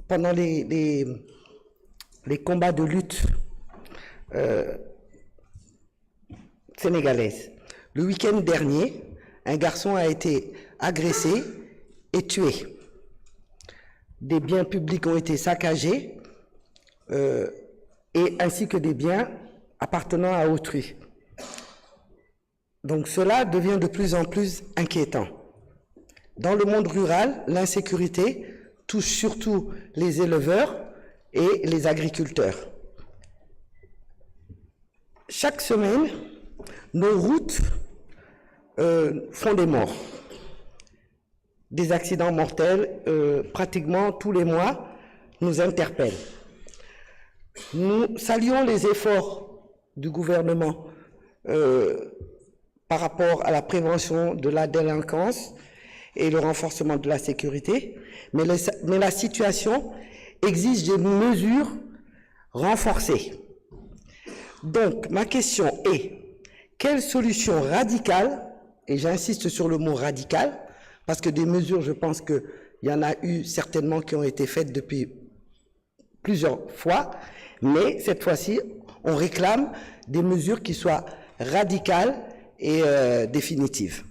pendant les combats de lutte sénégalaise. Le week-end dernier, un garçon a été agressé et tué. Des biens publics ont été saccagés, ainsi que des biens appartenant à autrui. Donc cela devient de plus en plus inquiétant. Dans le monde rural, l'insécurité touche surtout les éleveurs et les agriculteurs. Chaque semaine, nos routes font des morts. Des accidents mortels, pratiquement tous les mois, nous interpellent. Nous saluons les efforts du gouvernement par rapport à la prévention de la délinquance et le renforcement de la sécurité, mais la situation exige des mesures renforcées. Donc, ma question est, quelle solution radicale, et j'insiste sur le mot radical, parce que des mesures, je pense qu'il y en a eu certainement qui ont été faites depuis plusieurs fois, mais cette fois-ci, on réclame des mesures qui soient radicales et définitives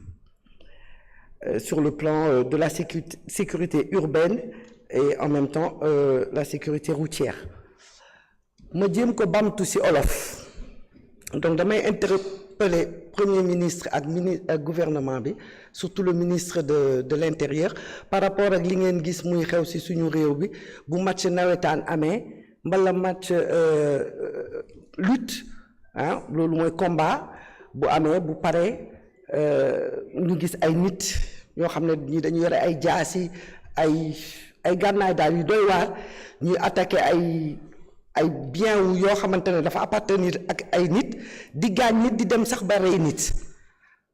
sur le plan de la sécurité urbaine et en même temps la sécurité routière. Je dis que bam tout si olof. Donc damay interpeller Premier ministre et gouvernement bi, surtout le ministre de l'Intérieur par rapport à li ngeen gis muy xew ci suñu réew bi bu match nawetaan amee mbala match lutte hein loolu mooy combat bu amee bu paree ñu gis ay nit ñoo xam ne ñi dañu yore ay jaasi ay gànnaay daal yu doy waar ñuy attaqué ay bien wu yoo xamante ne dafa appartenir ak ay nit di gaañ nit di dem sax ba rey nit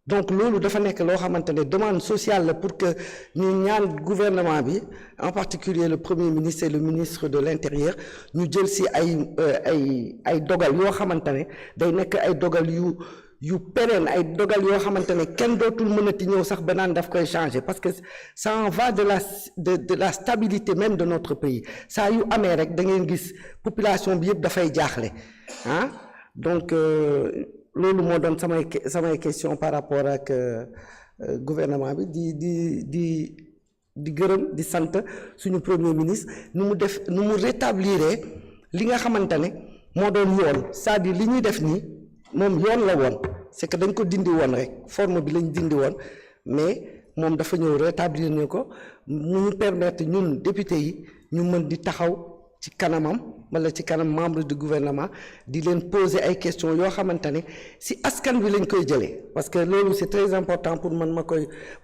donc loolu dafa nekk loo xamante ne demande sociale la pour que ñu ñaan gouvernement bi en particulier le premier ministre et le ministre de l'Intérieur ñu jël si ay dogal yoo xamante ne day nekk ay dogal yu pérenne ay dogal yoo xamante ne kenn dootul mënati ñëw sax ba naan daf koy changer parce que ça en va de la stabilité même de notre pays saa yu amee rek da ngeen gis population bi yëpp dafay jaaxle ah donc loolu moo doon samay question par rapport ak gouvernement bi di gërëm di sant suñu premier ministre nu mu rétablir li nga xamante ne moo doon yoon c'est-à-dire li ñuy def nii moom yoon la woon c'est que dañ ko dindi woon rek forme bi lañ dindi woon mais moom dafa ñëw rétablir ñu ko mu permettre ñun député yi ñu mën di taxaw ci kanamam wala ci kanam membre du gouvernement di leen poser ay questions yoo xamante ne si askan bi lañ koy jëlee parce que loolu c'est très important pour man ma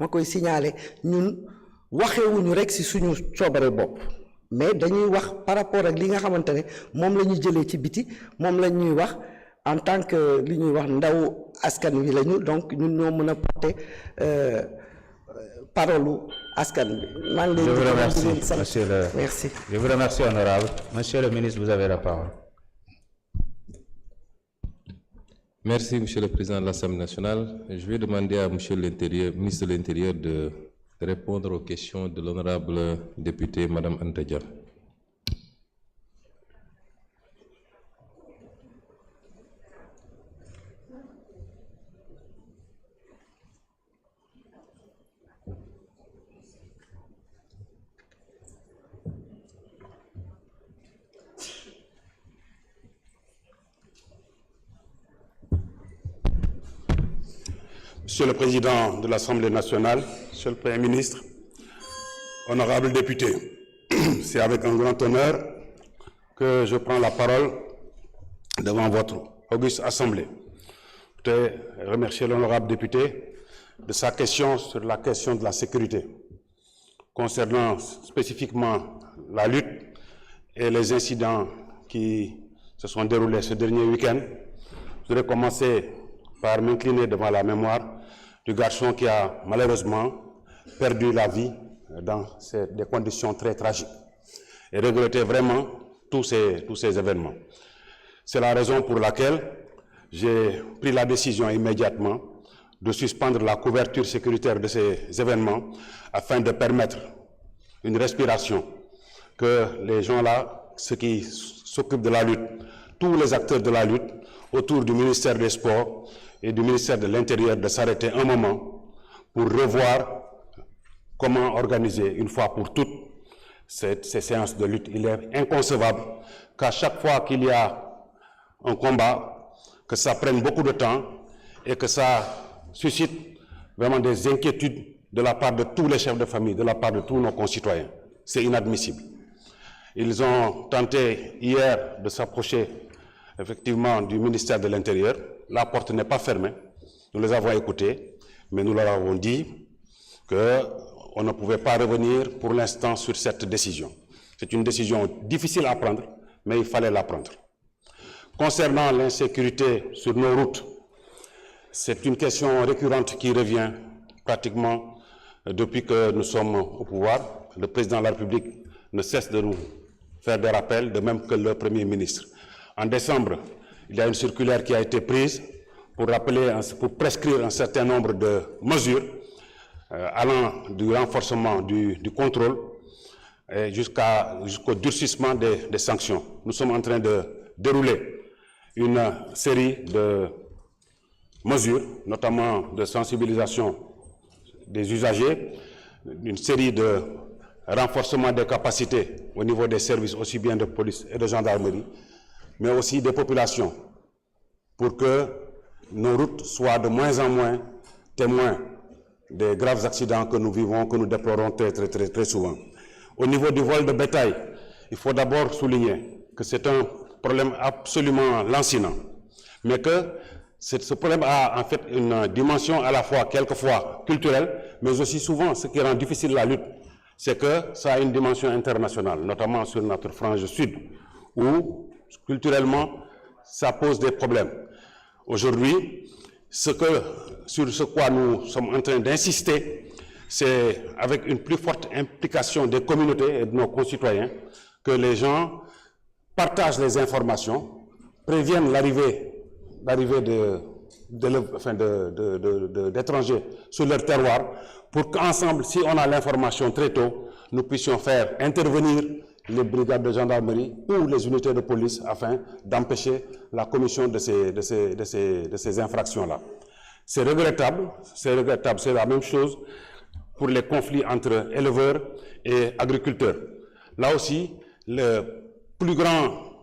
koy signaler ñun waxewuñu rek si suñu coobare bopp mais dañuy wax par rapport ak li nga xamante ne moom la ñuy jëlee ci biti moom la ñuy wax en tant que li ñuy wax ndaw askan wi lañu donc ñun ñoo mën a porter parole askan bi. Je vous remercie, monsieur le... Merci. Je vous remercie, honorable. Monsieur le ministre, vous avez la parole. Merci, monsieur le président de l'Assemblée nationale. Je vais demander à monsieur l'Intérieur, ministre de l'Intérieur de répondre aux questions de l'honorable député Madame Anta Dia. Monsieur le Président de l'Assemblée nationale, Monsieur le Premier ministre, honorables députés, c'est avec un grand honneur que je prends la parole devant votre auguste Assemblée. Je voudrais remercier l'honorable député de sa question sur la question de la sécurité. Concernant spécifiquement la lutte et les incidents qui se sont déroulés ce dernier week-end, je voudrais commencer par m'incliner devant la mémoire du garçon qui a malheureusement perdu la vie dans des conditions très tragiques et regretter vraiment tous ces événements. C'est la raison pour laquelle j'ai pris la décision immédiatement de suspendre la couverture sécuritaire de ces événements afin de permettre une respiration que les gens-là, ceux qui s'occupent de la lutte, tous les acteurs de la lutte autour du ministère des Sports et du ministère de l'Intérieur de s'arrêter un moment pour revoir comment organiser une fois pour toutes ces séances de lutte. Il est inconcevable qu'à chaque fois qu'il y a un combat, que ça prenne beaucoup de temps et que ça suscite vraiment des inquiétudes de la part de tous les chefs de famille, de la part de tous nos concitoyens. C'est inadmissible. Ils ont tenté hier de s'approcher effectivement du ministère de l'Intérieur. La porte n'est pas fermée. Nous les avons écoutés, mais nous leur avons dit qu'on ne pouvait pas revenir pour l'instant sur cette décision. C'est une décision difficile à prendre, mais il fallait la prendre. Concernant l'insécurité sur nos routes, c'est une question récurrente qui revient pratiquement depuis que nous sommes au pouvoir. Le président de la République ne cesse de nous faire des rappels, de même que le Premier ministre. En décembre, il y a une circulaire qui a été prise pour prescrire un certain nombre de mesures allant du renforcement du contrôle jusqu'au durcissement des sanctions. Nous sommes en train de dérouler une série de mesures, notamment de sensibilisation des usagers, une série de renforcement des capacités au niveau des services aussi bien de police et de gendarmerie, mais aussi des populations, pour que nos routes soient de moins en moins témoins des graves accidents que nous vivons, que nous déplorons très souvent. Au niveau du vol de bétail, il faut d'abord souligner que c'est un problème absolument lancinant, mais que ce problème a en fait une dimension à la fois quelquefois culturelle, mais aussi souvent ce qui rend difficile la lutte, c'est que ça a une dimension internationale, notamment sur notre frange sud, où culturellement ça pose des problèmes. Aujourd'hui, sur ce quoi nous sommes en train d'insister, c'est avec une plus forte implication des communautés et de nos concitoyens que les gens partagent les informations, préviennent l'arrivée d'étrangers sur leur terroir, pour qu'ensemble, si on a l'information très tôt, nous puissions faire intervenir les brigades de gendarmerie ou les unités de police afin d'empêcher la commission de ces infractions-là. C'est regrettable, c'est la même chose pour les conflits entre éleveurs et agriculteurs. Là aussi, le plus grand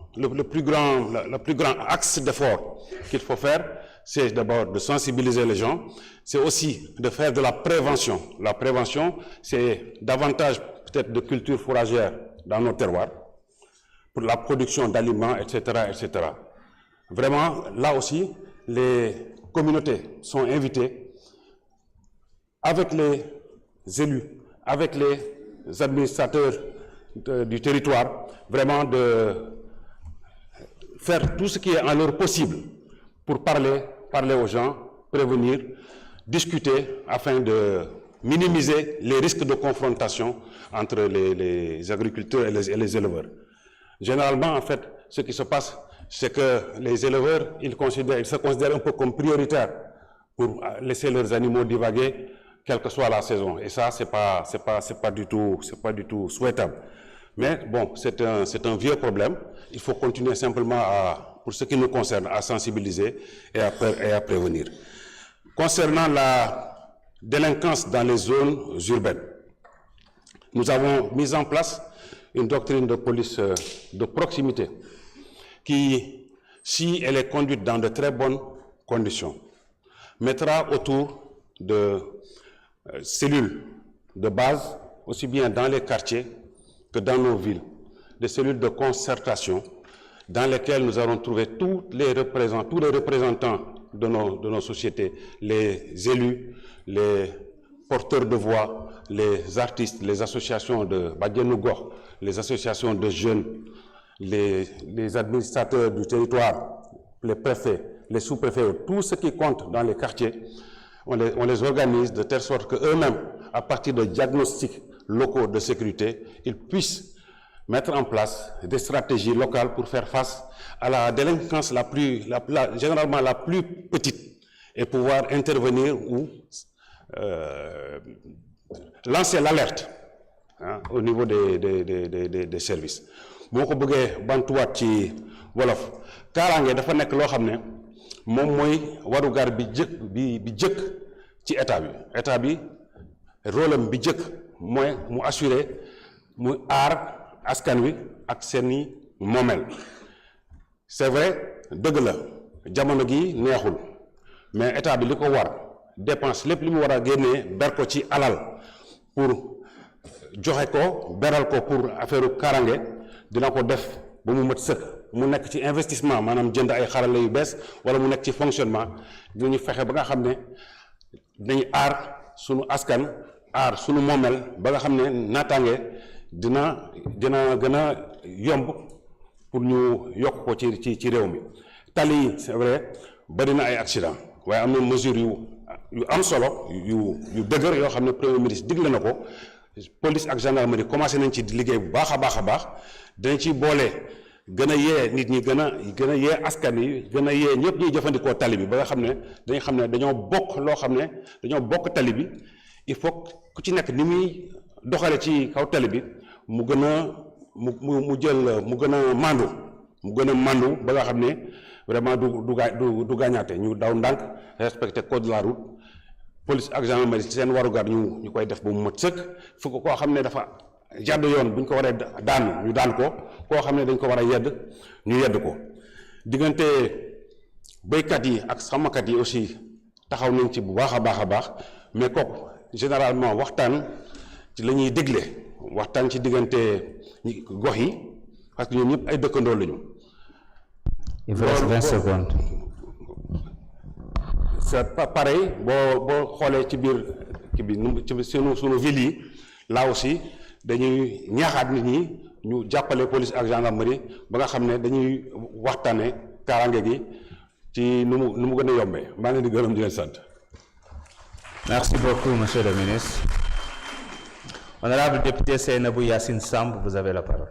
axe d'effort qu'il faut faire, c'est d'abord de sensibiliser les gens, c'est aussi de faire de la prévention. La prévention, c'est davantage peut-être de culture fourragère dans nos terroirs, pour la production d'aliments, etc., etc. Vraiment, là aussi, les communautés sont invitées, avec les élus, avec les administrateurs du territoire, vraiment de faire tout ce qui est en leur possible pour parler aux gens, prévenir, discuter afin de minimiser les risques de confrontation entre les agriculteurs et les éleveurs. Généralement, en fait, ce qui se passe, c'est que les éleveurs, ils se considèrent un peu comme prioritaires pour laisser leurs animaux divaguer, quelle que soit la saison. Et ça, c'est pas du tout souhaitable. Mais bon, c'est un vieux problème. Il faut continuer simplement pour ce qui nous concerne, à sensibiliser et à prévenir. Concernant la délinquance dans les zones urbaines, nous avons mis en place une doctrine de police de proximité qui, si elle est conduite dans de très bonnes conditions, mettra autour de cellules de base, aussi bien dans les quartiers que dans nos villes, des cellules de concertation dans lesquelles nous allons trouver tous les représentants de nos sociétés, les élus, les porteurs de voix, les artistes, les associations de Badianougor, les associations de jeunes, les administrateurs du territoire, les préfets, les sous-préfets, tout ce qui compte dans les quartiers, on les organise de telle sorte qu'eux-mêmes, à partir de diagnostics locaux de sécurité, ils puissent mettre en place des stratégies locales pour faire face à la délinquance généralement la plus petite et pouvoir intervenir ou lancer l'alerte au niveau des services boo ko bëggee bantuwaat ci wolof kaaraange dafa nekk loo xam ne moom mooy warugar bi jëkk ci état bi rôle am bi jëkk mooy mu assurer mu aar askan wi ak seeni moomeel c'est vrai dëgg la jamono gi neexul mais état bi li ko war dépense lépp li mu war a génnee ber ko ci alal pour joxe ko beral ko pour affaire kaaraange dina ko def ba mu mat sëkk mu nekk ci investissement maanaam jënd ay xarala yu bees wala mu nekk ci fonctionnement dinañu fexe ba nga xam ne dañuy aar sunu askan aar sunu moomeel ba nga xam ne naataange dina gën a yomb pour ñu yokk ko ci réew mi tali yi c'est vrai bari na ay accident waaye am na mesure yu am solo yu dëgër yoo xam ne premier ministre digle na ko police ak gendarmerie commencé nañ ci liggéey bu baax a baax dinañ ci boole gën a yee nit ñi gën a yee askan yi gën a yee ñëpp ñuy jëfandikoo tali bi ba nga xam ne dañu xam ne dañoo bokk loo xam ne dañoo bokk tali bi il faut ku ci nekk ni muy doxale ci kaw tali bi mu gën a mu gën a mandu ba nga xam ne vraiment du gaañaate ñu daw ndànk respecter code de la route police ak gendarmerie seen warugar ñu koy def ba mu mat sëkk fu ko koo xam ne dafa jàdd yoon bu ñu ko waree daan ñu daan ko koo xam ne dañ ko war a yedd ñu yedd ko diggante béykat yi ak sàmmkat yi aussi taxaw nañ ci bu baax a baax mais kooku généralement waxtaan ci la ñuy dégle waxtaan ci diggante gox yi parce que ñoom ñëpp ay dëkkandoo lañu. Il vous reste 20 secondes. C'est pas pareil boo xoolee ci biir kii bi ci sunu ville yi là aussi dañuy ñaaxaat nit ñi ñu jàppale police ak gendarmerie ba nga xam ne dañuy waxtaane kaaraange gi ci nu mu gën a yombee maa ngi leen di gërëm di leen sant. Merci beaucoup, monsieur le ministre. Honorable député Seynabou Yassine Samb, vous avez la parole.